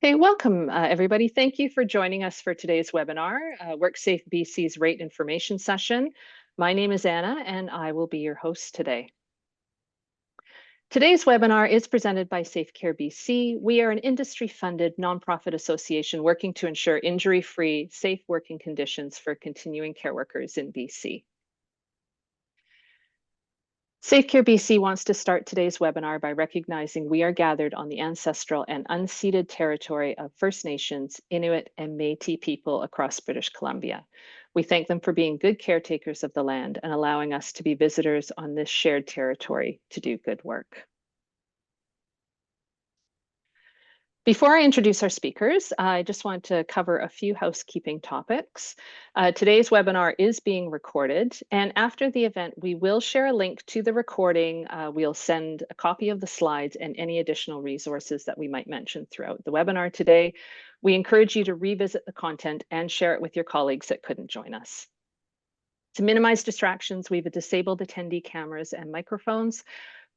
Hey, welcome everybody. Thank you for joining us for today's webinar, WorkSafeBC's Rate Information Session. My name is Anna and I will be your host today. Today's webinar is presented by SafeCare BC. We are an industry-funded nonprofit association working to ensure injury-free, safe working conditions for continuing care workers in BC. SafeCare BC wants to start today's webinar by recognizing we are gathered on the ancestral and unceded territory of First Nations, Inuit, and Métis people across British Columbia. We thank them for being good caretakers of the land and allowing us to be visitors on this shared territory to do good work. Before I introduce our speakers, I just want to cover a few housekeeping topics. Today's webinar is being recorded, and after the event, we will share a link to the recording. We'll send a copy of the slides and any additional resources that we might mention throughout the webinar today. We encourage you to revisit the content and share it with your colleagues that couldn't join us. To minimize distractions, we've disabled attendee cameras and microphones,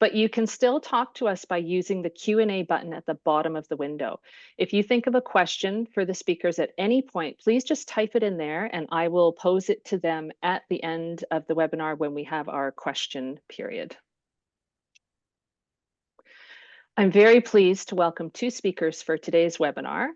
but you can still talk to us by using the Q&A button at the bottom of the window. If you think of a question for the speakers at any point, please just type it in there and I will pose it to them at the end of the webinar when we have our question period. I'm very pleased to welcome two speakers for today's webinar.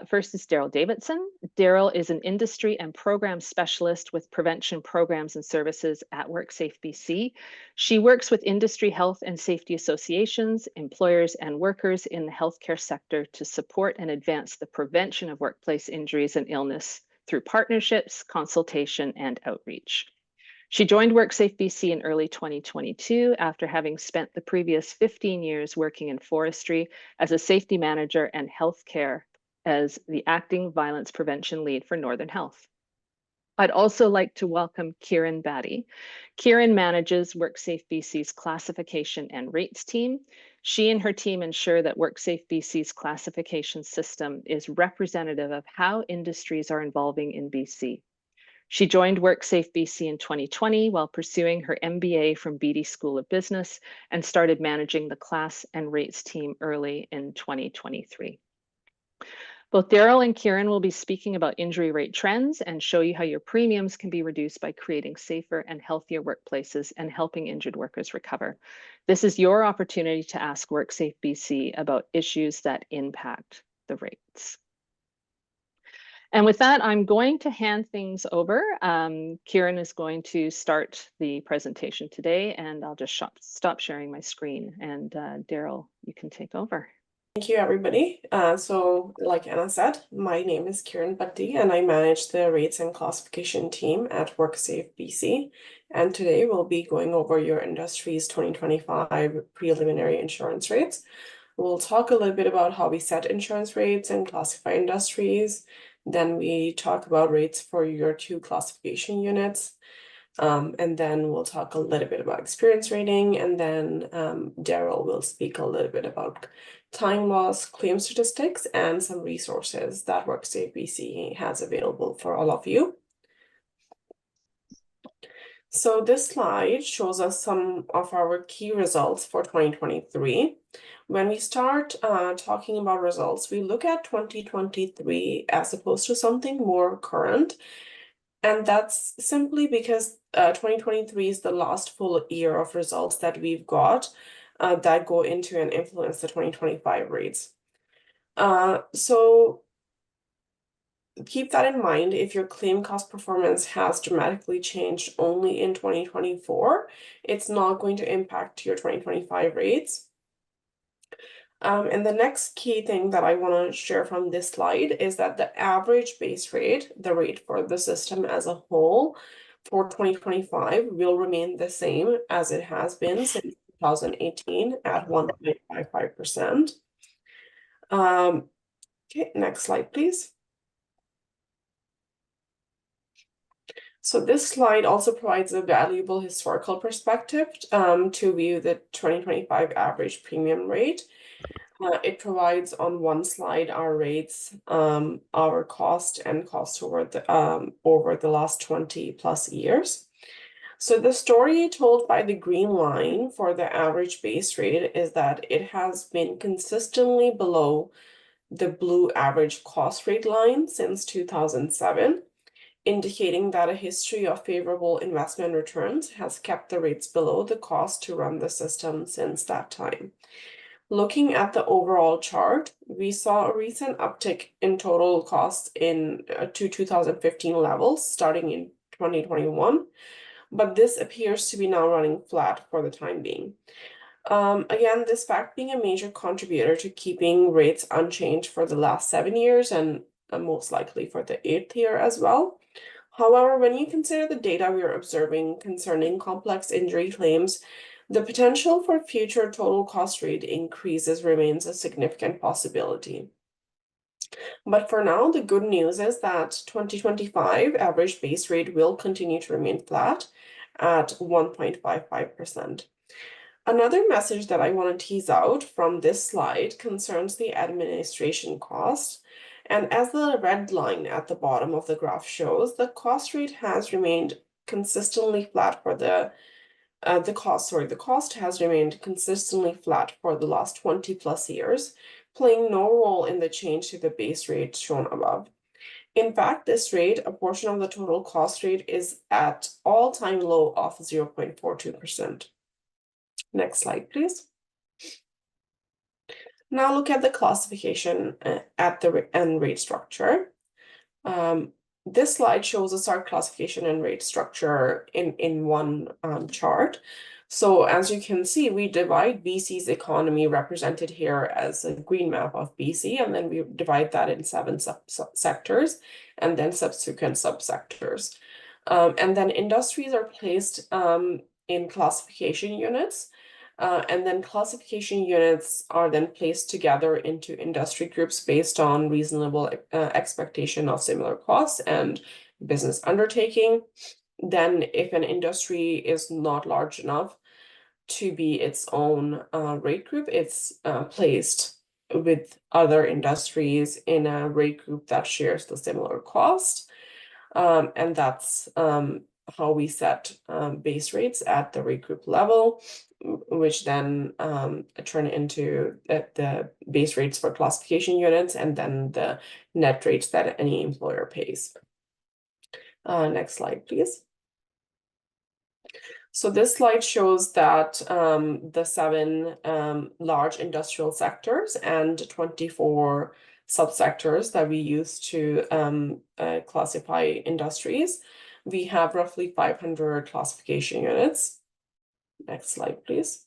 First is Daryl Davidson. Daryl is an industry and program specialist with prevention programs and services at WorkSafeBC. She works with industry health and safety associations, employers, and workers in the healthcare sector to support and advance the prevention of workplace injuries and illness through partnerships, consultation, and outreach. She joined WorkSafeBC in early 2022 after having spent the previous 15 years working in forestry as a safety manager and healthcare as the acting violence prevention lead for Northern Health. I'd also like to welcome Kieran Batty. Kieran manages WorkSafeBC's classification and rates team. She and her team ensure that WorkSafeBC's classification system is representative of how industries are evolving in BC. She joined WorkSafeBC in 2020 while pursuing her MBA from Beatty School of Business and started managing the class and rates team early in 2023. Both Daryl and Kieran will be speaking about injury rate trends and show you how your premiums can be reduced by creating safer and healthier workplaces and helping injured workers recover. This is your opportunity to ask WorkSafeBC about issues that impact the rates. And with that, I'm going to hand things over. Kieran is going to start the presentation today, and I'll just stop sharing my screen. And Daryl, you can take over. Thank you, everybody. So like Anna said, my name is Kieran Batty and I manage the rates and classification team at WorkSafeBC. And today we'll be going over your industry's 2025 preliminary insurance rates. We'll talk a little bit about how we set insurance rates and classify industries. Then we talk about rates for your two classification units. And then we'll talk a little bit about experience rating, and then Daryl will speak a little bit about time loss, claim statistics, and some resources that WorkSafeBC has available for all of you. So this slide shows us some of our key results for 2023. When we start talking about results, we look at 2023 as opposed to something more current. And that's simply because 2023 is the last full year of results that we've got that go into and influence the 2025 rates. So keep that in mind. If your claim cost performance has dramatically changed only in 2024, it's not going to impact your 2025 rates. And the next key thing that I want to share from this slide is that the average base rate, the rate for the system as a whole for 2025, will remain the same as it has been since 2018 at 1.55%. Okay, next slide, please. So this slide also provides a valuable historical perspective to view the 2025 average premium rate. It provides on one slide our rates, our cost and cost over the last 20 plus years. So the story told by the green line for the average base rate is that it has been consistently below the blue average cost rate line since 2007, indicating that a history of favorable investment returns has kept the rates below the cost to run the system since that time. Looking at the overall chart, we saw a recent uptick in total costs to 2015 levels starting in 2021, but this appears to be now running flat for the time being. Again, this fact being a major contributor to keeping rates unchanged for the last 7 years and most likely for the 8th year as well. However, when you consider the data we are observing concerning complex injury claims, the potential for future total cost rate increases remains a significant possibility. But for now, the good news is that 2025 average base rate will continue to remain flat at 1.55%. Another message that I want to tease out from this slide concerns the administration cost. And as the red line at the bottom of the graph shows, the cost rate has remained consistently flat for the cost has remained consistently flat for the last 20 plus years, playing no role in the change to the base rate shown above. In fact, this rate, a portion of the total cost rate, is at all-time low of 0.42%. Next slide, please. Now look at the classification and rate structure. This slide shows us our classification and rate structure in one chart. So as you can see, we divide BC's economy represented here as a green map of BC, and then we divide that in 7 sectors and then subsequent subsectors. And then industries are placed in classification units. And then classification units are then placed together into industry groups based on reasonable expectation of similar costs and business undertaking. Then if an industry is not large enough to be its own rate group, it's placed with other industries in a rate group that shares the similar cost. And that's how we set base rates at the rate group level, which then turn into the base rates for classification units and then the net rates that any employer pays. Next slide, please. So this slide shows that the 7 large industrial sectors and 24 subsectors that we use to classify industries. We have roughly 500 classification units. Next slide, please.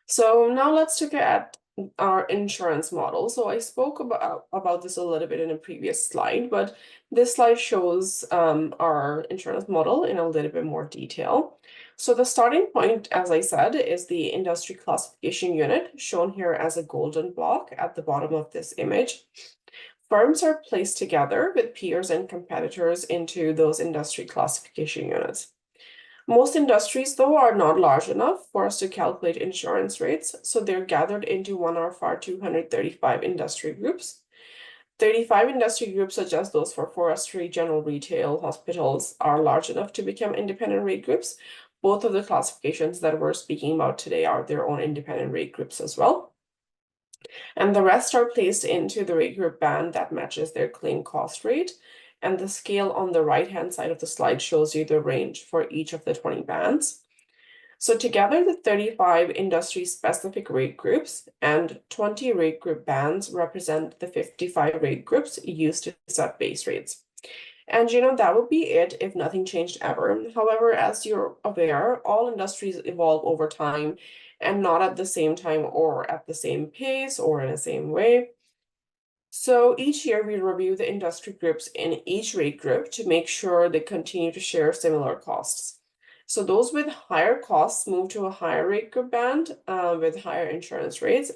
So now let's look at our insurance model. So I spoke about this a little bit in a previous slide, but this slide shows our insurance model in a little bit more detail. So the starting point, as I said, is the industry classification unit, shown here as a golden block at the bottom of this image. Firms are placed together with peers and competitors into those industry classification units. Most industries, though, are not large enough for us to calculate insurance rates, so they're gathered into one of our 235 industry groups. 35 industry groups, such as those for forestry, general retail, hospitals, are large enough to become independent rate groups. Both of the classifications that we're speaking about today are their own independent rate groups as well. And the rest are placed into the rate group band that matches their claim cost rate. And the scale on the right-hand side of the slide shows you the range for each of the 20 bands. So together, the 35 industry-specific rate groups and 20 rate group bands represent the 55 rate groups used to set base rates. And that would be it if nothing changed ever. However, as you're aware, all industries evolve over time and not at the same time or at the same pace or in the same way. So each year we review the industry groups in each rate group to make sure they continue to share similar costs. So those with higher costs move to a higher rate group band with higher insurance rates.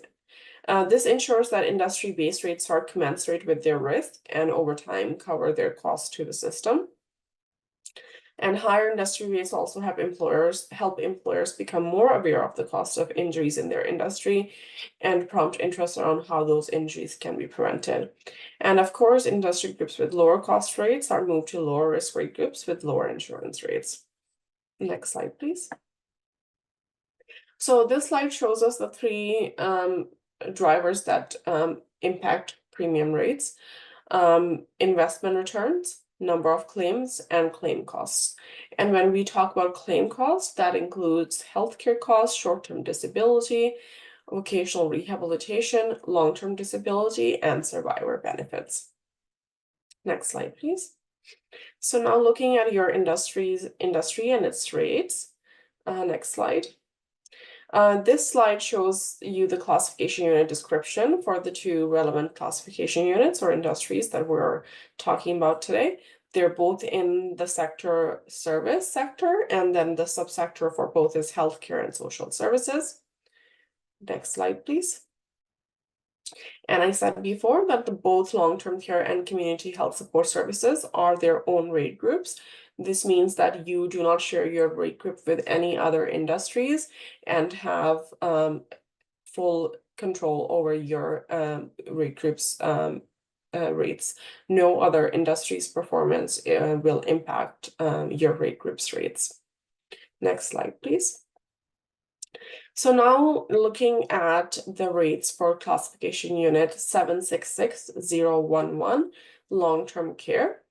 This ensures that industry base rates are commensurate with their risk and over time cover their costs to the system. And higher industry rates also help employers become more aware of the cost of injuries in their industry and prompt interest around how those injuries can be prevented. And of course, industry groups with lower cost rates are moved to lower risk rate groups with lower insurance rates. Next slide, please. So this slide shows us the 3 drivers that impact premium rates, investment returns, number of claims, and claim costs. And when we talk about claim costs, that includes healthcare costs, short-term disability, vocational rehabilitation, long-term disability, and survivor benefits. Next slide, please. So now looking at your industry and its rates. Next slide. This slide shows you the classification unit description for the two relevant classification units or industries that we're talking about today. They're both in the sector service sector, and then the subsector for both is healthcare and social services. Next slide, please. And I said before that both long-term care and community health support services are their own rate groups. This means that you do not share your rate group with any other industries and have full control over your rate group's rates. No other industry's performance will impact your rate group's rates. Next slide, please. So now looking at the rates for classification unit 766011, long-term care,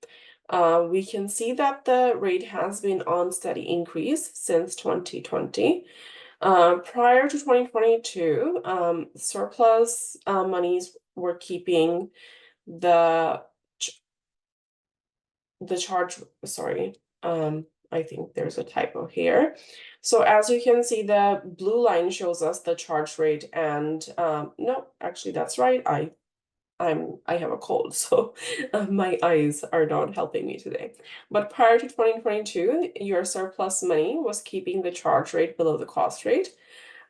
we can see that the rate has been on steady increase since 2020. Prior to 2022, surplus monies were keeping the charge, sorry, I think there's a typo here. So as you can see, the blue line shows us the charge rate, and no, actually that's right. I have a cold, so my eyes are not helping me today. But prior to 2022, your surplus money was keeping the charge rate below the cost rate.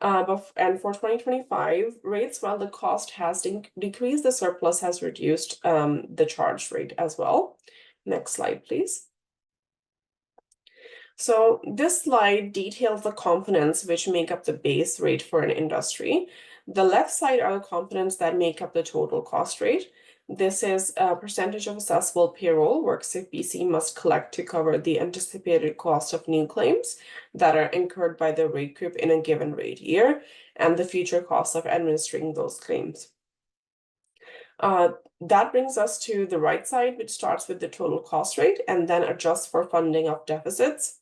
And for 2025 rates, while the cost has decreased, the surplus has reduced the charge rate as well. Next slide, please. So this slide details the components which make up the base rate for an industry. The left side are the components that make up the total cost rate. This is a percentage of assessable payroll WorkSafeBC must collect to cover the anticipated cost of new claims that are incurred by the rate group in a given rate year, and the future costs of administering those claims. That brings us to the right side, which starts with the total cost rate and then adjusts for funding of deficits,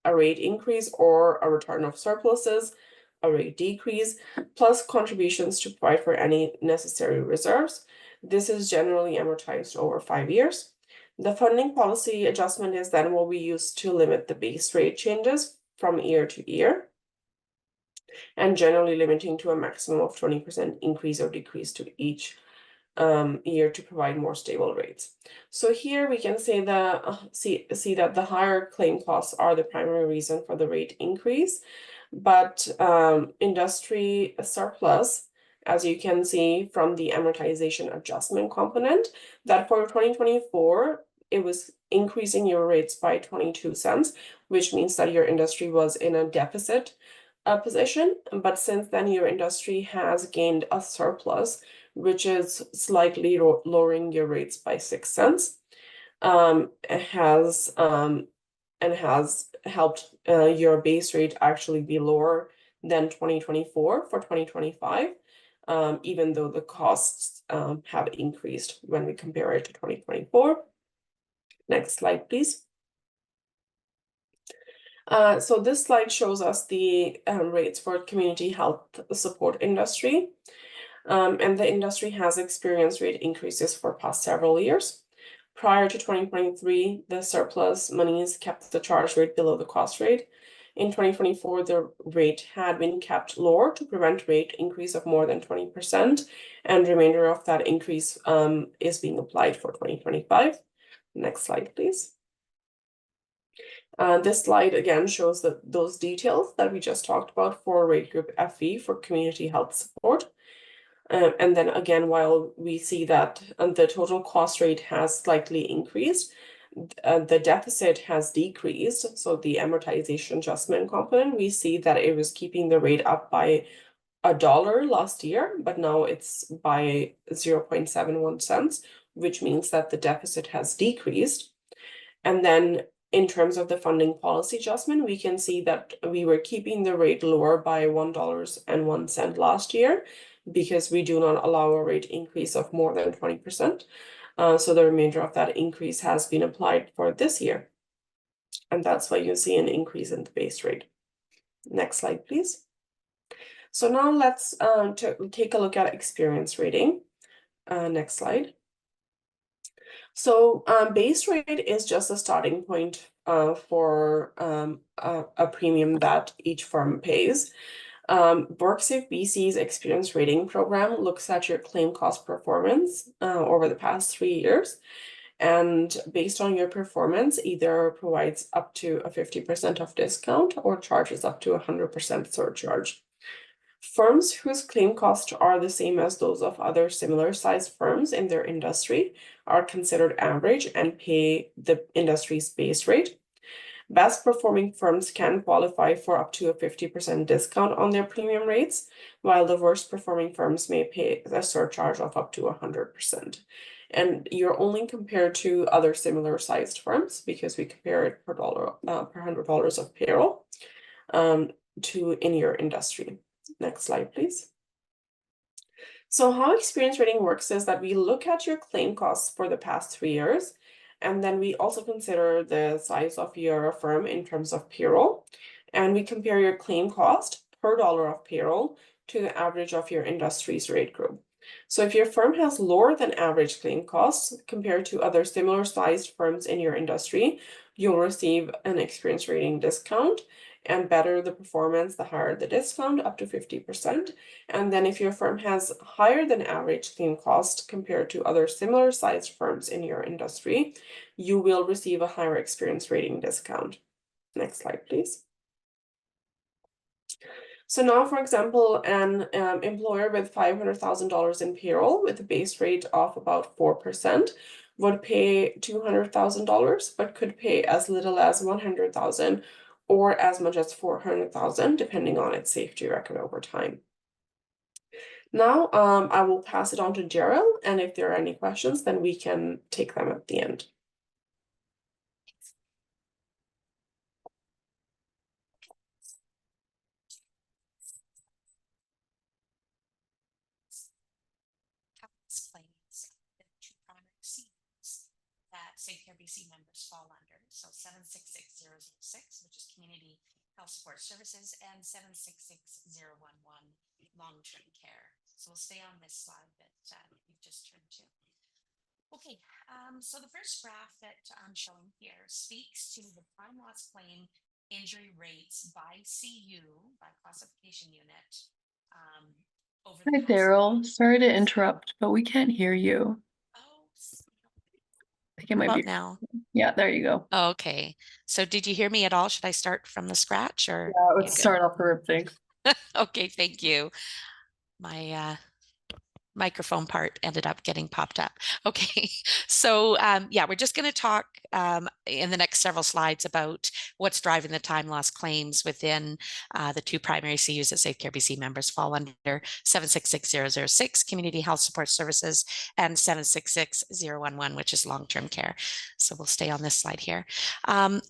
a rate increase or a return of surpluses, a rate decrease, plus contributions to provide for any necessary reserves. This is generally amortized over 5 years. The funding policy adjustment is then what we use to limit the base rate changes from year to year, and generally limiting to a maximum of 20% increase or decrease to each year to provide more stable rates. So here we can say see that the higher claim costs are the primary reason for the rate increase, but industry surplus, as you can see from the amortization adjustment component, that for 2024 it was increasing your rates by 22 cents, which means that your industry was in a deficit position. But since then, your industry has gained a surplus, which is slightly lowering your rates by 6 cents. It has helped your base rate actually be lower than 2024 for 2025, even though the costs have increased when we compare it to 2024. Next slide, please. So this slide shows us the rates for community health support industry. And the industry has experienced rate increases for past several years. Prior to 2023, the surplus monies kept the charge rate below the cost rate. In 2024, the rate had been kept lower to prevent rate increase of more than 20%, and remainder of that increase is being applied for 2025. Next slide, please. This slide again shows those details that we just talked about for rate group FE for community health support. And then again, while we see that the total cost rate has slightly increased, the deficit has decreased. So the amortization adjustment component, we see that it was keeping the rate up by $1 last year, but now it's by 0.71 cents, which means that the deficit has decreased. And then in terms of the funding policy adjustment, we can see that we were keeping the rate lower by $1.01 last year, because we do not allow a rate increase of more than 20%. So the remainder of that increase has been applied for this year. And that's why you see an increase in the base rate. Next slide, please. So now let's take a look at experience rating. Next slide. So base rate is just a starting point for a premium that each firm pays. WorkSafeBC's experience rating program looks at your claim cost performance over the past 3 years. And based on your performance, either provides up to a 50% of discount or charges up to 100% surcharge. Firms whose claim costs are the same as those of other similar sized firms in their industry are considered average and pay the industry's base rate. Best performing firms can qualify for up to a 50% discount on their premium rates, while the worst performing firms may pay a surcharge of up to 100%. And you're only compared to other similar sized firms because we compare it per $100 of payroll to in your industry. Next slide, please. So how experience rating works is that we look at your claim costs for the past 3 years, and then we also consider the size of your firm in terms of payroll, and we compare your claim cost per dollar of payroll to the average of your industry's rate group. So if your firm has lower than average claim costs compared to other similar sized firms in your industry, you'll receive an experience rating discount. And better the performance, the higher the discount, up to 50%. And then if your firm has higher than average claim cost compared to other similar sized firms in your industry, you will receive a higher experience rating discount. Next slide, please. So now, for example, an employer with $500,000 in payroll with a base rate of about 4% would pay $200,000, but could pay as little as $100,000 or as much as $400,000, depending on its safety record over time. Now, I will pass it on to Daryl, and if there are any questions, then we can take them at the end. Explains the two primary CUs that SafeCareBC members fall under. So 766006, which is Community Health Support Services, and 766011, long-term care. So we'll stay on this slide that you've just turned to. Okay, so the first graph that I'm showing here speaks to the time loss claim injury rates by CU, by classification unit. Hi, Daryl. Sorry to interrupt, but we can't hear you. Oh, I think it might be now. Yeah, there you go. Okay. So did you hear me at all? Should I start from the scratch or? Yeah, let's start off the rip, thanks. Okay, thank you. My microphone part ended up getting popped up. Okay, so yeah, we're just going to talk in the next several slides about what's driving the time loss claims within the two primary CUs that SafeCareBC members fall under: 766006, Community Health Support Services, and 766011, which is long-term care. So we'll stay on this slide here.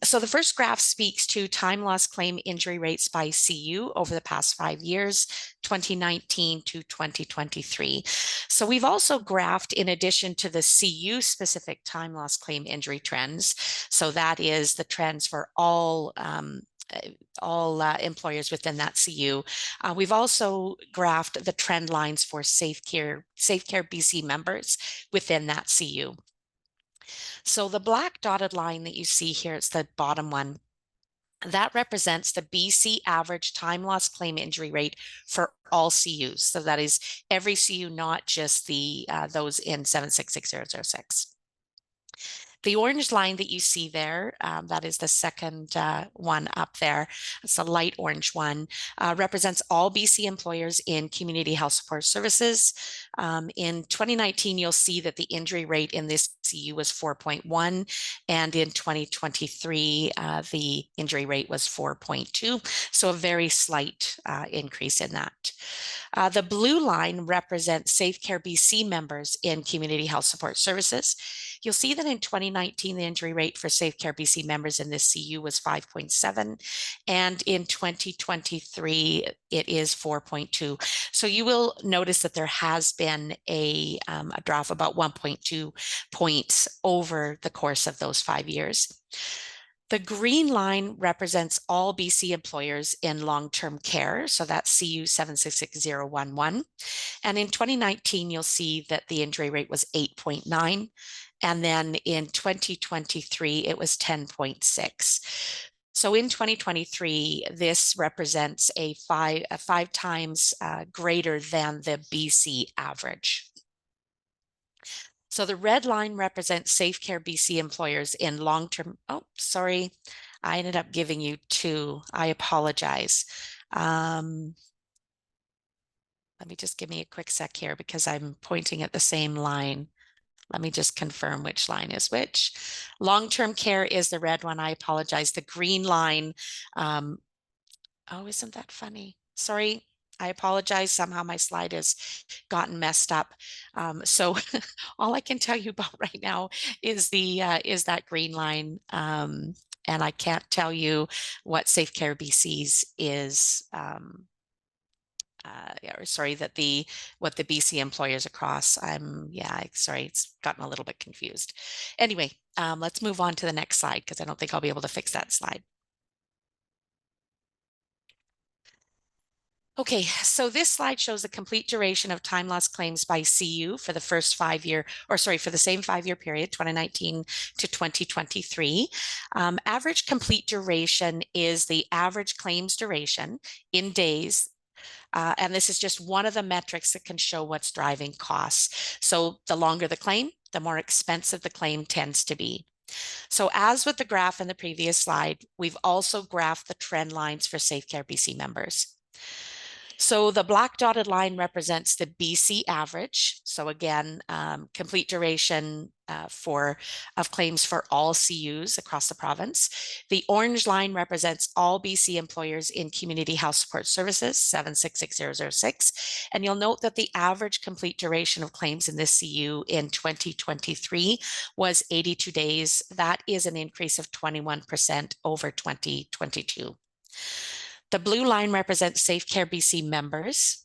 So the first graph speaks to time loss claim injury rates by CU over the past 5 years, 2019 to 2023. So we've also graphed, in addition to the CU specific time loss claim injury trends, so that is the trends for all employers within that CU. We've also graphed the trend lines for SafeCareBC members within that CU. So the black dotted line that you see here, it's the bottom one, that represents the BC average time loss claim injury rate for all CUs. So that is every CU, not just the those in 766006. The orange line that you see there, that is the second one up there. It's a light orange one, represents all BC employers in Community Health Support Services. In 2019, you'll see that the injury rate in this CU was 4.1, and in 2023, the injury rate was 4.2, so a very slight increase in that. The blue line represents SafeCareBC members in Community Health Support Services. you'll see that in 2019, the injury rate for SafeCare members in this CU was 5.7, and in 2023, it is 4.2. So you will notice that there has been a drop of about 1.2 points over the course of those 5 years. The green line represents all BC employers in long-term care. So that's CU 766011. And in 2019, you'll see that the injury rate was 8.9. And then in 2023, it was 10.6. So in 2023, this represents a five times greater than the BC average. So the red line represents SafeCare BC employers in long-term. Oh, sorry. I ended up giving you two. I apologize. Let me just give me a quick sec here because I'm pointing at the same line. Let me just confirm which line is which. Long-term care is the red one. I apologize. The green line. Oh, isn't that funny? Sorry. I apologize. Somehow my slide has gotten messed up. So all I can tell you about right now is that green line. And I can't tell you what SafeCare BC's is. Sorry, what the BC employers across. Sorry, it's gotten a little bit confused. Anyway, let's move on to the next slide because I don't think I'll be able to fix that slide. Okay, so this slide shows the complete duration of time loss claims by CU for the first 5 year, or sorry, for the same 5-year period, 2019 to 2023. Average complete duration is the average claims duration in days. And this is just one of the metrics that can show what's driving costs. So the longer the claim, the more expensive the claim tends to be. So as with the graph in the previous slide, we've also graphed the trend lines for SafeCare BC members. So the black dotted line represents the BC average. So again, complete duration of claims for all CUs across the province. The orange line represents all BC employers in Community Health Support Services, 766006. And you'll note that the average complete duration of claims in this CU in 2023 was 82 days. That is an increase of 21% over 2022. The blue line represents SafeCare BC members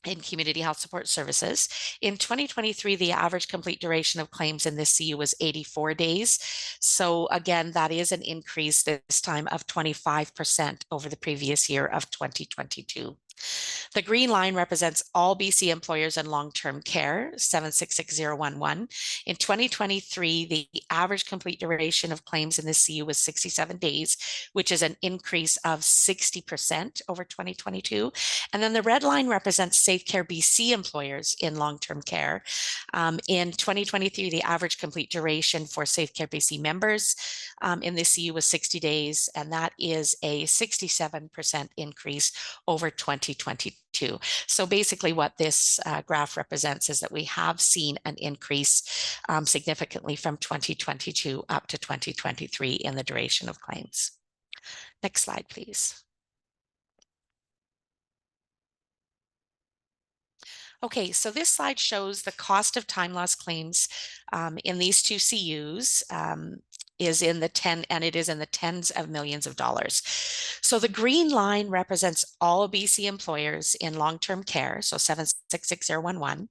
in Community Health Support Services. In 2023, the average complete duration of claims in this CU was 84 days. So again, that is an increase this time of 25% over the previous year of 2022. The green line represents all BC employers in long-term care, 766011. In 2023, the average complete duration of claims in this CU was 67 days, which is an increase of 60% over 2022. And then the red line represents SafeCare BC employers in long-term care. In 2023, the average complete duration for SafeCare BC members in this CU was 60 days, and that is a 67% increase over 2022. So basically what this graph represents is that we have seen an increase significantly from 2022 up to 2023 in the duration of claims. Next slide, please. Okay, so this slide shows the cost of time loss claims in these two CUs. Is in the tens of millions of dollars. So the green line represents all BC employers in long-term care, so 766011.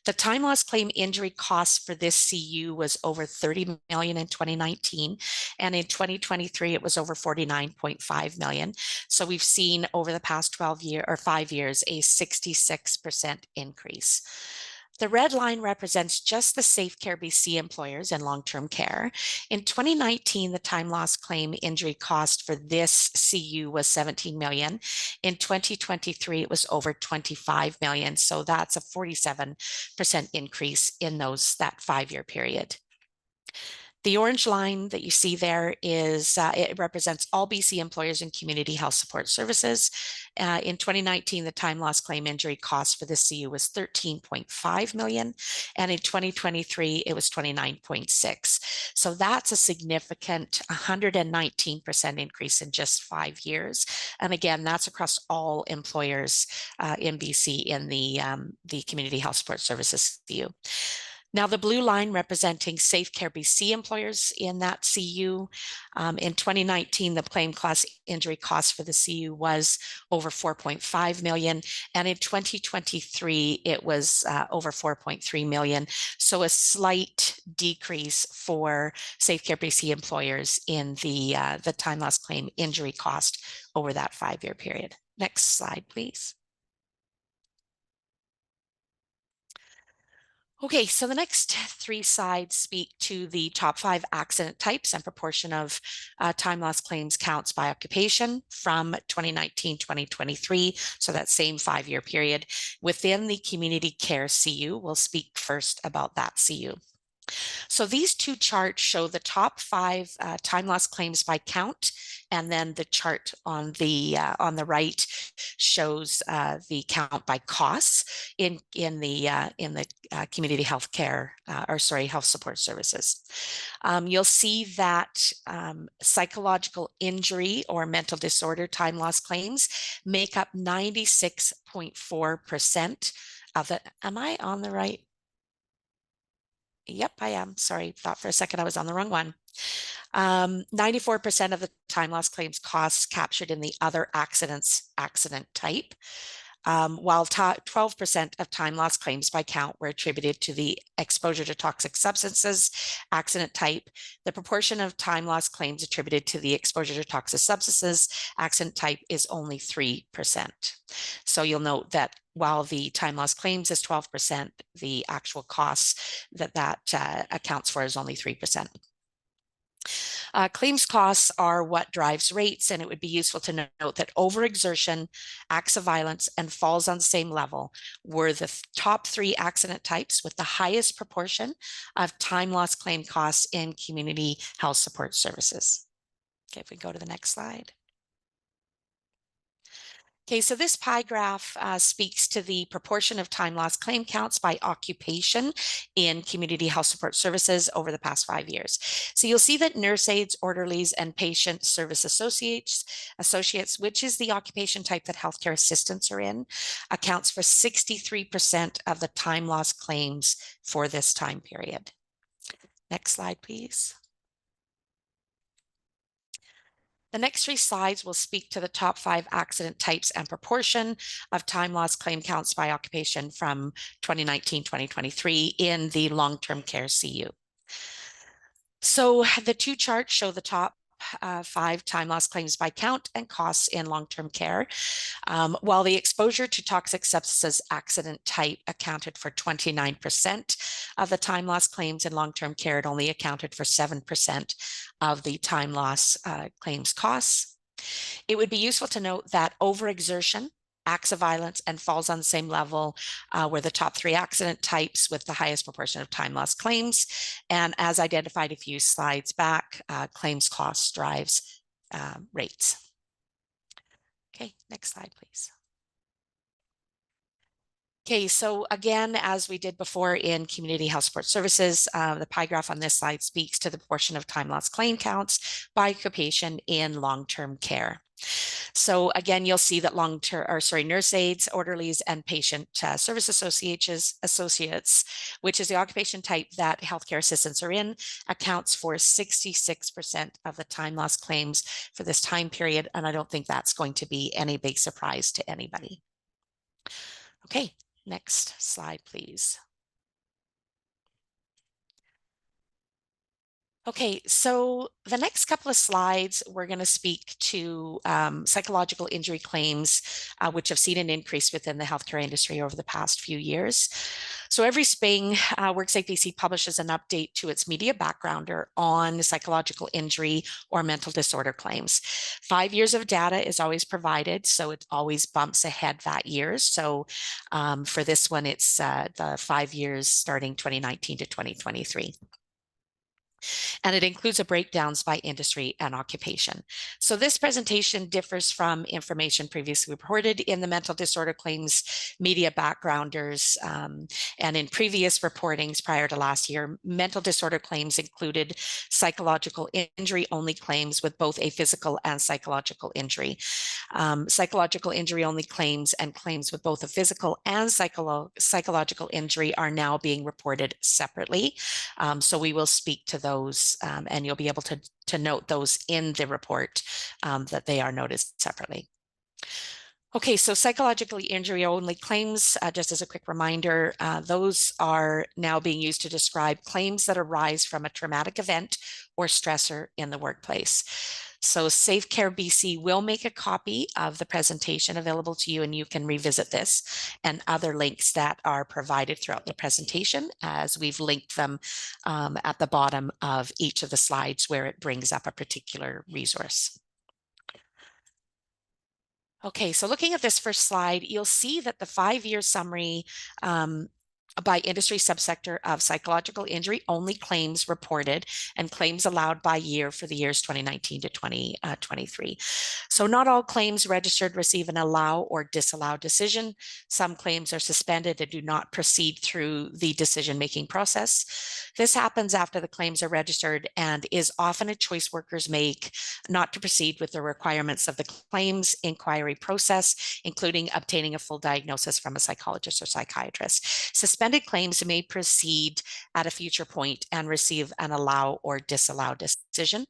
The time loss claim injury cost for this CU was over 30 million in 2019, and in 2023 it was over 49.5 million. So we've seen over the past 5 years a 66% increase. The red line represents just the SafeCare BC employers in long-term care. In 2019, the time loss claim injury cost for this CU was 17 million. In 2023, it was over 25 million. So that's a 47% increase in that 5-year period. The orange line that you see there is, it represents all BC employers in Community Health Support Services. In 2019, the time loss claim injury cost for this CU was 13.5 million. And in 2023, it was 29.6. So that's a significant 119% increase in just 5 years. And again, that's across all employers in BC in the Community Health Support Services CU. Now, the blue line representing SafeCareBC employers in that CU. In 2019, the claim cost injury cost for the CU was over 4.5 million. And in 2023, it was over 4.3 million. So a slight decrease for SafeCareBC employers in the time loss claim injury cost over that 5-year period. Next slide, please. Okay, so the next 3 slides speak to the top 5 accident types and proportion of time loss claims counts by occupation from 2019-2023, so that same 5-year period. Within the community care CU, we'll speak first about that CU. So these 2 charts show the top 5 time loss claims by count, and then the chart on the right shows the count by costs in the community health care health support services. You'll see that psychological injury or mental disorder time loss claims make up 96.4% of it. Am I on the right? Yep, I am. Sorry, thought for a second I was on the wrong one. 94% of the time loss claims costs captured in the other accidents accident type, while 12% of time loss claims by count were attributed to the exposure to toxic substances accident type. The proportion of time loss claims attributed to the exposure to toxic substances accident type is only 3%. So you'll note that while the time loss claims is 12%, the actual costs that accounts for is only 3%. Claims costs are what drives rates, and it would be useful to note that overexertion, acts of violence, and falls on the same level were the top 3 accident types with the highest proportion of time loss claim costs in community health support services. Okay, if we go to the next slide. Okay, so this pie graph speaks to the proportion of time loss claim counts by occupation in community health support services over the past 5 years. So you'll see that nurse aides, orderlies, and patient service associates, which is the occupation type that healthcare assistants are in, accounts for 63% of the time loss claims for this time period. Next slide, please. The next 3 slides will speak to the top 5 accident types and proportion of time loss claim counts by occupation from 2019-2023 in the long-term care CU. So the 2 charts show the top 5 time loss claims by count and costs in long-term care. While the exposure to toxic substances accident type accounted for 29% of the time loss claims in long-term care, it only accounted for 7% of the time loss claims costs. It would be useful to note that overexertion, acts of violence, and falls on the same level were the top 3 accident types with the highest proportion of time loss claims. And as identified a few slides back, claims costs drives rates. Okay, next slide, please. Okay, so again, as we did before in community health support services, the pie graph on this slide speaks to the proportion of time loss claim counts by occupation in long-term care. So again, you'll see that nurse aides, orderlies, and patient service associates, which is the occupation type that healthcare assistants are in, accounts for 66% of the time loss claims for this time period. And I don't think that's going to be any big surprise to anybody. Okay, next slide, please. Okay, so the next couple of slides, we're going to speak to psychological injury claims, which have seen an increase within the healthcare industry over the past few years. So every spring, WorkSafeBC publishes an update to its media backgrounder on psychological injury or mental disorder claims. 5 years of data is always provided, so it always bumps ahead that year. So for this one, it's the 5 years starting 2019 to 2023. and it includes a breakdowns by industry and occupation. So this presentation differs from information previously reported in the mental disorder claims media backgrounders, and in previous reportings prior to last year, mental disorder claims included psychological injury only claims with both a physical and psychological injury. Psychological injury only claims and claims with both a physical and psychological injury are now being reported separately. So we will speak to those, and you'll be able to note those in the report, that they are noted separately. Okay, so psychologically injury only claims, just as a quick reminder, those are now being used to describe claims that arise from a traumatic event or stressor in the workplace. So WorkSafeBC will make a copy of the presentation available to you, and you can revisit this and other links that are provided throughout the presentation, as we've linked them at the bottom of each of the slides where it brings up a particular resource. Okay, so looking at this first slide, you'll see that the 5-year summary by industry subsector of psychological injury only claims reported and claims allowed by year for the years 2019 to 2023. So not all claims registered receive an allow or disallow decision. Some claims are suspended and do not proceed through the decision-making process. This happens after the claims are registered and is often a choice workers make not to proceed with the requirements of the claims inquiry process, including obtaining a full diagnosis from a psychologist or psychiatrist. Suspended claims may proceed at a future point and receive an allow or disallow decision.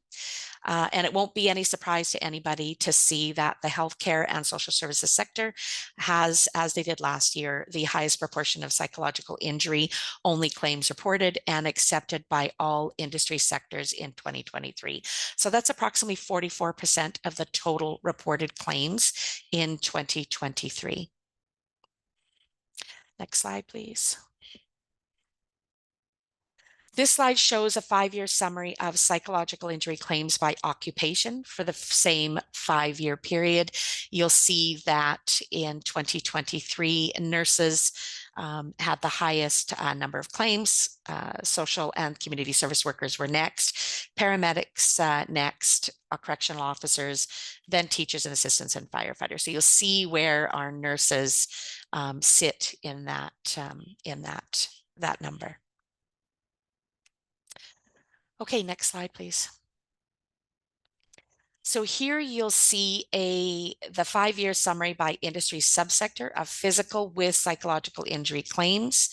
And it won't be any surprise to anybody to see that the healthcare and social services sector has, as they did last year, the highest proportion of psychological injury only claims reported and accepted by all industry sectors in 2023. So that's approximately 44% of the total reported claims in 2023. Next slide, please. This slide shows a 5-year summary of psychological injury claims by occupation for the same 5-year period. You'll see that in 2023, nurses had the highest number of claims. Social and community service workers were next, paramedics next, correctional officers, then teachers and assistants and firefighters. So you'll see where our nurses sit in that number. Okay, next slide, please. So here you'll see the 5-year summary by industry subsector of physical with psychological injury claims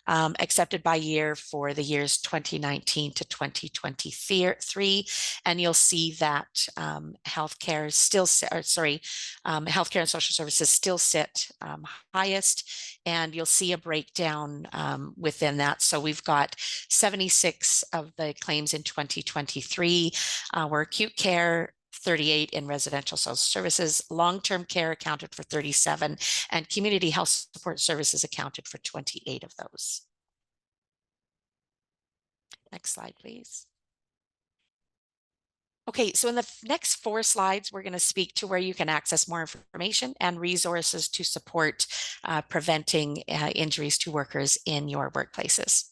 accepted by year for the years 2019 to 2023. And you'll see that healthcare and social services still sit highest. And you'll see a breakdown within that. So we've got 76 of the claims in 2023 were acute care, 38 in residential social services, long-term care accounted for 37, and community health support services accounted for 28 of those. Next slide, please. Okay, so in the next 4 slides, we're going to speak to where you can access more information and resources to support preventing injuries to workers in your workplaces.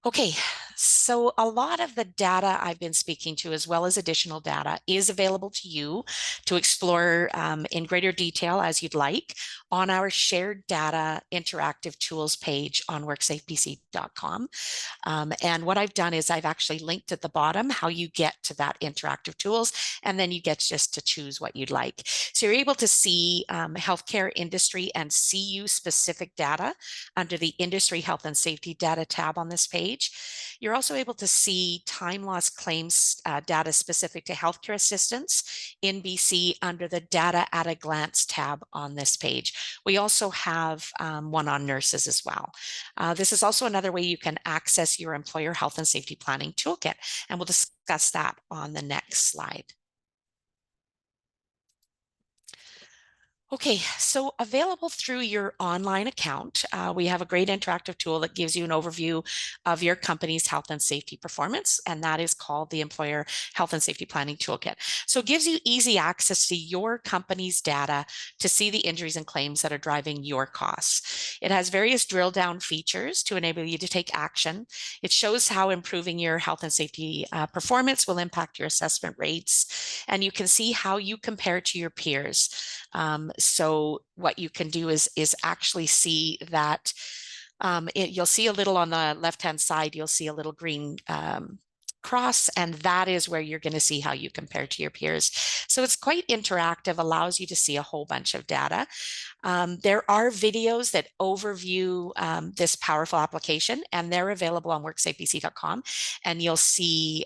Okay, so a lot of the data I've been speaking to, as well as additional data, is available to you to explore in greater detail as you'd like on our shared data interactive tools page on WorkSafeBC.com. And what I've done is I've actually linked at the bottom how you get to that interactive tools, and then you get just to choose what you'd like. So you're able to see healthcare industry and CU specific data under the industry health and safety data tab on this page. You're also able to see time loss claims data specific to healthcare assistance in BC under the data at a glance tab on this page. We also have one on nurses as well. This is also another way you can access your employer health and safety planning toolkit, and we'll discuss that on the next slide. Okay, so available through your online account, we have a great interactive tool that gives you an overview of your company's health and safety performance, and that is called the Employer Health and Safety Planning Toolkit. So it gives you easy access to your company's data to see the injuries and claims that are driving your costs. It has various drill down features to enable you to take action. It shows how improving your health and safety performance will impact your assessment rates, and you can see how you compare to your peers. So what you can do is actually see that you'll see a little on the left-hand side, you'll see a little green cross, and that is where you're going to see how you compare to your peers. So it's quite interactive, allows you to see a whole bunch of data. There are videos that overview this powerful application, and they're available on WorkSafeBC.com, and you'll see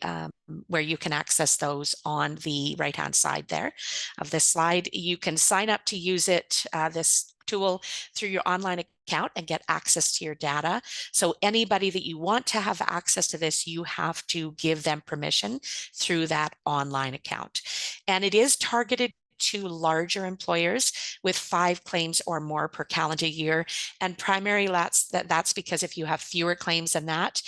where you can access those on the right-hand side there of this slide. You can sign up to use it, this tool, through your online account and get access to your data. So anybody that you want to have access to this, you have to give them permission through that online account. And it is targeted to larger employers with 5 claims or more per calendar year. And primarily that's because if you have fewer claims than that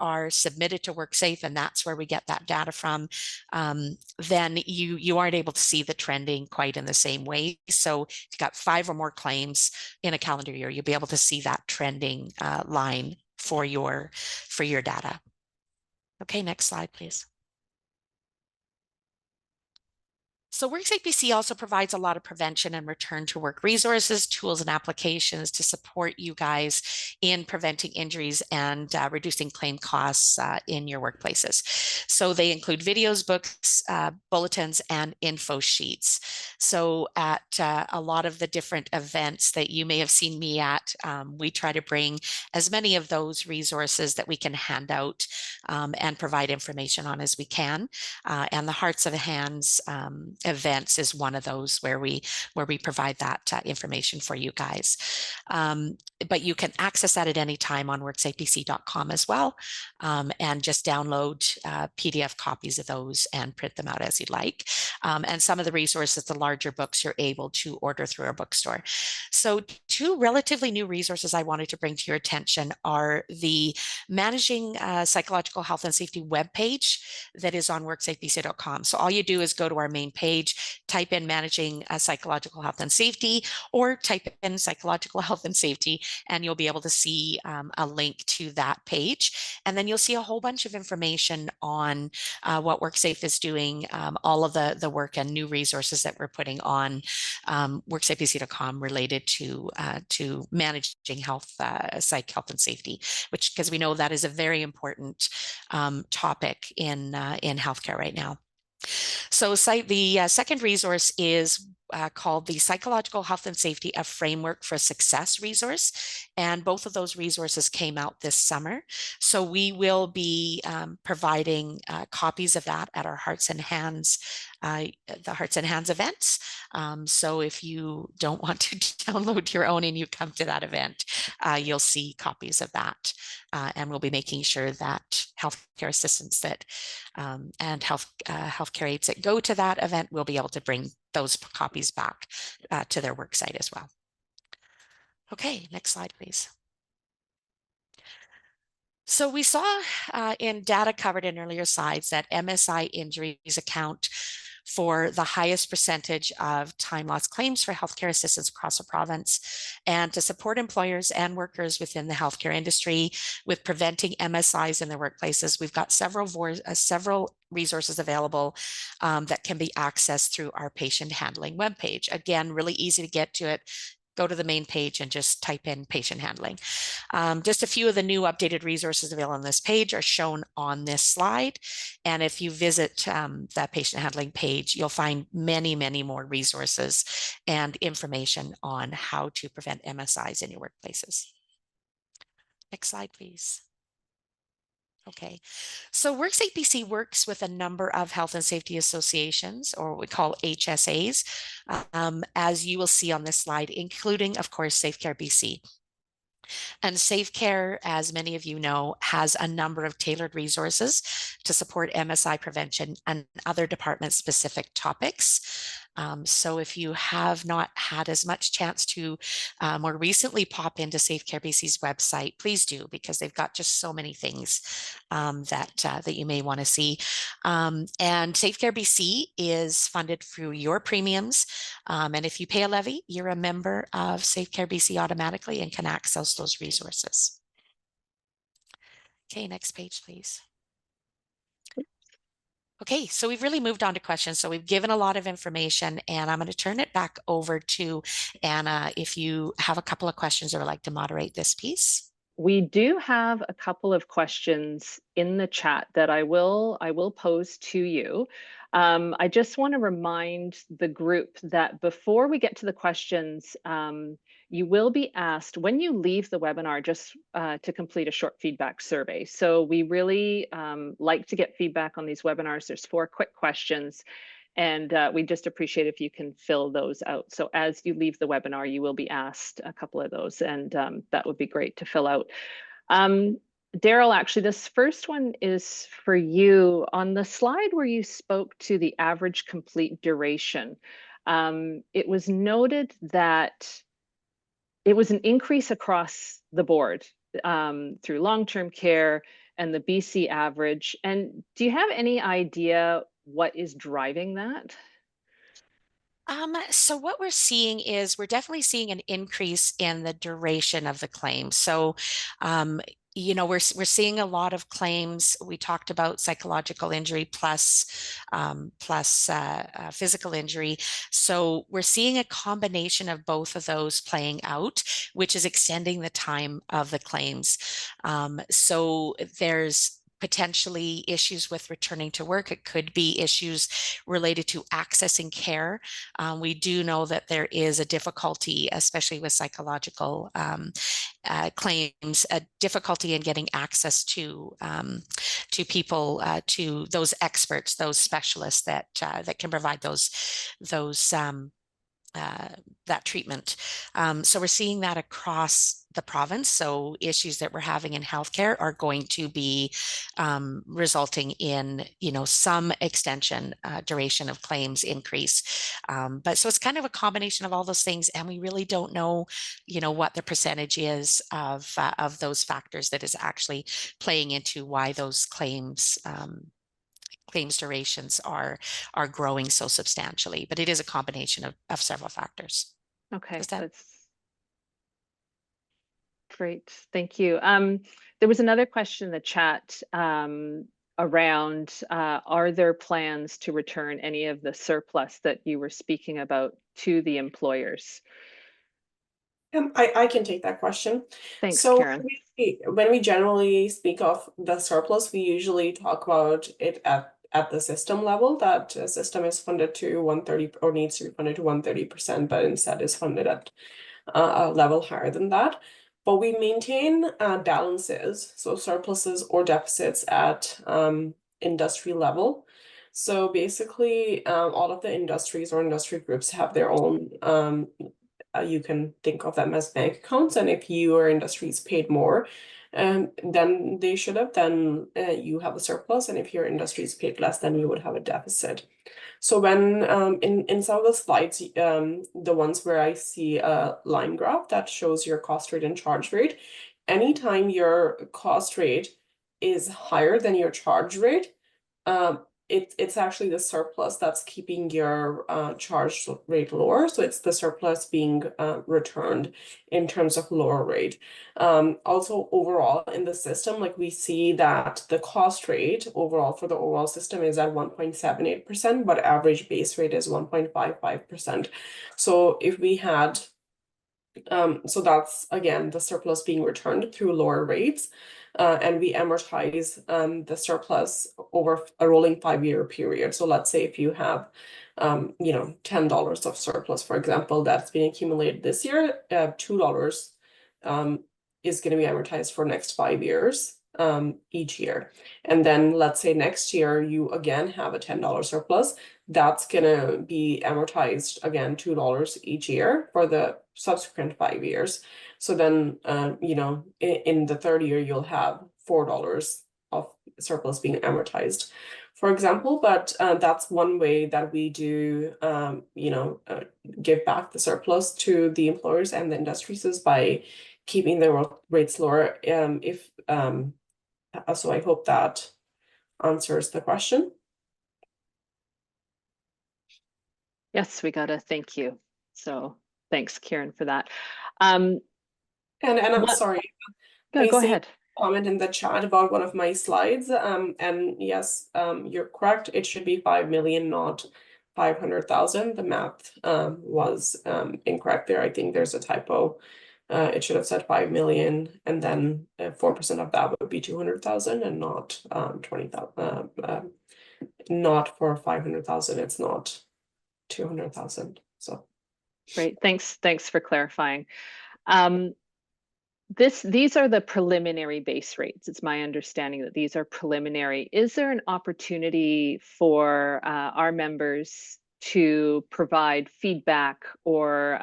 are submitted to WorkSafe, and that's where we get that data from, then you aren't able to see the trending quite in the same way. So if you've got 5 or more claims in a calendar year, you'll be able to see that trending line for your data. Okay, next slide, please. So WorkSafeBC also provides a lot of prevention and return to work resources, tools, and applications to support you guys in preventing injuries and reducing claim costs in your workplaces. So they include videos, books, bulletins, and info sheets. So at a lot of the different events that you may have seen me at, we try to bring as many of those resources that we can hand out and provide information on as we can. And the Hearts of Hands events is one of those where we provide that information for you guys. But you can access that at any time on WorkSafeBC.com as well, and just download PDF copies of those and print them out as you'd like. And some of the resources, the larger books, you're able to order through our bookstore. So 2 relatively new resources I wanted to bring to your attention are the Managing Psychological Health and Safety webpage that is on WorkSafeBC.com. So all you do is go to our main page, type in Managing Psychological Health and Safety, or type in Psychological Health and Safety, and you'll be able to see a link to that page. And then you'll see a whole bunch of information on what WorkSafe is doing, all of the work and new resources that we're putting on WorkSafeBC.com related to managing health, psych health and safety, which, because we know that is a very important topic in healthcare right now. So the second resource is called the Psychological Health and Safety, a Framework for Success resource. And both of those resources came out this summer. So we will be providing copies of that at our Hearts and Hands, the Hearts and Hands events. So if you don't want to download your own and you come to that event, you'll see copies of that. And we'll be making sure that healthcare assistants that and healthcare aides that go to that event will be able to bring those copies back to their work site as well. Okay, next slide, please. So we saw in data covered in earlier slides that MSI injuries account for the highest percentage of time loss claims for healthcare assistants across the province. And to support employers and workers within the healthcare industry with preventing MSIs in their workplaces, we've got several resources available that can be accessed through our patient handling webpage. Again, really easy to get to it. Go to the main page and just type in patient handling. Just a few of the new updated resources available on this page are shown on this slide. And if you visit that patient handling page, you'll find many, many more resources and information on how to prevent MSIs in your workplaces. Next slide, please. Okay, so WorkSafeBC works with a number of health and safety associations, or what we call HSAs, as you will see on this slide, including, of course, SafeCare BC. And SafeCare, as many of you know, has a number of tailored resources to support MSI prevention and other department-specific topics. So if you have not had as much chance to more recently pop into SafeCare BC's website, please do, because they've got just so many things that you may want to see. And SafeCare BC is funded through your premiums. And if you pay a levy, you're a member of SafeCare BC automatically and can access those resources. Okay, next page, please. Okay, so we've really moved on to questions. So we've given a lot of information, and I'm going to turn it back over to Anna if you have a couple of questions or would like to moderate this piece. We do have a couple of questions in the chat that I will pose to you. I just want to remind the group that before we get to the questions, you will be asked when you leave the webinar just to complete a short feedback survey. So we really like to get feedback on these webinars. There's 4 quick questions. And we just appreciate if you can fill those out. So as you leave the webinar, you will be asked a couple of those, and that would be great to fill out. Daryl, actually, this first one is for you. On the slide where you spoke to the average complete duration, it was noted that it was an increase across the board through long-term care and the BC average. And do you have any idea what is driving that? So what we're seeing is we're definitely seeing an increase in the duration of the claim. So, you know, we're seeing a lot of claims. We talked about psychological injury plus physical injury. So we're seeing a combination of both of those playing out, which is extending the time of the claims. So there's potentially issues with returning to work. It could be issues related to accessing care. We do know that there is a difficulty, especially with psychological claims, a difficulty in getting access to people, to those experts, those specialists that can provide that treatment. So we're seeing that across the province. So issues that we're having in healthcare are going to be resulting in, you know, some extension, duration of claims increase. But so it's kind of a combination of all those things, and we really don't know, you know, what the percentage is of those factors that is actually playing into why those claims durations are growing so substantially, but it is a combination of several factors. Okay, that's great. Thank you. There was another question in the chat around are there plans to return any of the surplus that you were speaking about to the employers? I can take that question. Thanks, so Karen. When we generally speak of the surplus, we usually talk about it at the system level, that a system is funded to 130 or needs to be funded to 130%, but instead is funded at a level higher than that. But we maintain balances, so surpluses or deficits at industry level. So basically, all of the industries or industry groups have their own you can think of them as bank accounts, and if your industries paid more then they should have, then you have a surplus, and if your industries paid less, then you would have a deficit. So when in some of the slides, the ones where I see a line graph that shows your cost rate and charge rate, anytime your cost rate is higher than your charge rate, it's actually the surplus that's keeping your charge rate lower. So it's the surplus being returned in terms of lower rate. Also overall in the system, like we see that the cost rate overall for the overall system is at 1.78%, but average base rate is 1.55%. So if we had so that's again the surplus being returned through lower rates, and we amortize the surplus over a rolling 5-year period. So let's say if you have you know, $10 of surplus, for example, that's being accumulated this year, $2 is going to be amortized for next 5 years each year. And then let's say next year you again have a $10 surplus, that's going to be amortized again $2 each year for the subsequent 5 years. So then, you know, in the third year, you'll have $4 of surplus being amortized, for example. But that's one way that we do, you know, give back the surplus to the employers and the industries is by keeping the rates lower. So I hope that answers the question. Yes, we got a thank you. So thanks, Kieran, for that. And I'm sorry, Go ahead. Comment in the chat about one of my slides. And yes, you're correct. It should be 5 million, not 500,000. The math was incorrect there. I think there's a typo. It should have said 5 million, and then 4% of that would be 200,000, and not 20,000. Not for 500,000. It's not 200,000. So great. Thanks for clarifying. These are the preliminary base rates. It's my understanding that these are preliminary. Is there an opportunity for our members to provide feedback or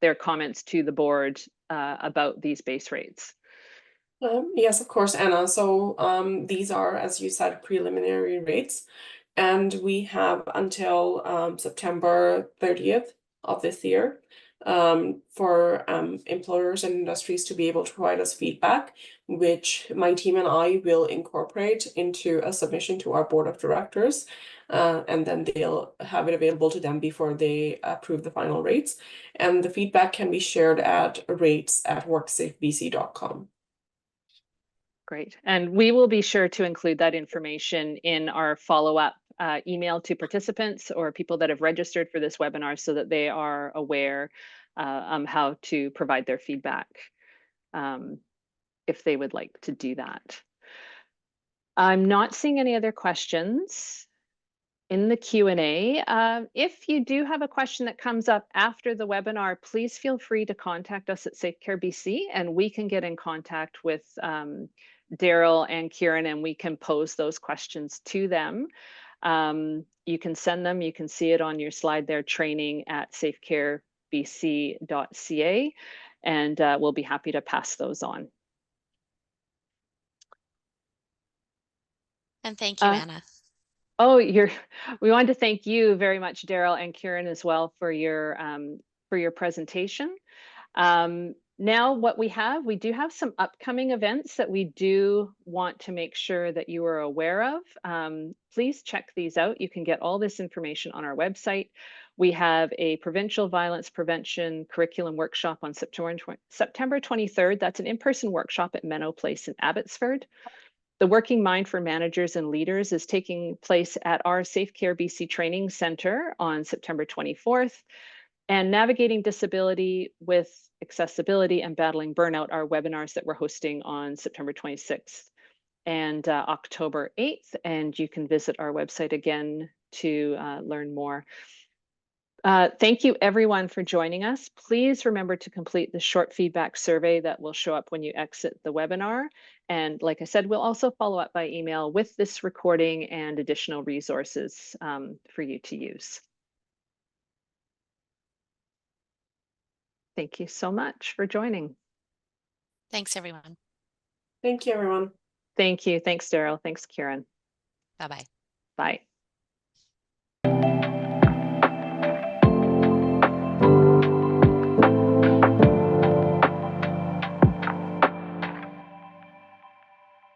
their comments to the board about these base rates? Yes, of course, Anna. So these are, as you said, preliminary rates, and we have until September 30th of this year for employers and industries to be able to provide us feedback, which my team and I will incorporate into a submission to our board of directors, and then they'll have it available to them before they approve the final rates. And the feedback can be shared at rates@worksafebc.com. Great. And we will be sure to include that information in our follow-up email to participants or people that have registered for this webinar so that they are aware how to provide their feedback if they would like to do that. I'm not seeing any other questions in the Q&A. If you do have a question that comes up after the webinar, please feel free to contact us at SafeCareBC, and we can get in contact with Daryl and Kieran, and we can pose those questions to them. You can send them, you can see it on your slide there, training@safecarebc.ca, and we'll be happy to pass those on. And thank you, Anna. Oh, we wanted to thank you very much, Daryl and Kieran, as well for your presentation. Now we do have some upcoming events that we do want to make sure that you are aware of. Please check these out. You can get all this information on our website. We have a provincial violence prevention curriculum workshop on September 23rd. That's an in-person workshop at Menno Place in Abbotsford. The Working Mind for Managers and Leaders is taking place at our Safe Care BC Training Center on September 24th. And Navigating Disability with Accessibility and Battling Burnout are webinars that we're hosting on September 26th and October 8th. And you can visit our website again to learn more. Thank you everyone for joining us. Please remember to complete the short feedback survey that will show up when you exit the webinar. And like I said, we'll also follow up by email with this recording and additional resources for you to use. Thank you so much for joining. Thanks, everyone. Thank you, everyone. Thank you. Thanks, Daryl. Thanks, Kieran. Bye-bye. Bye.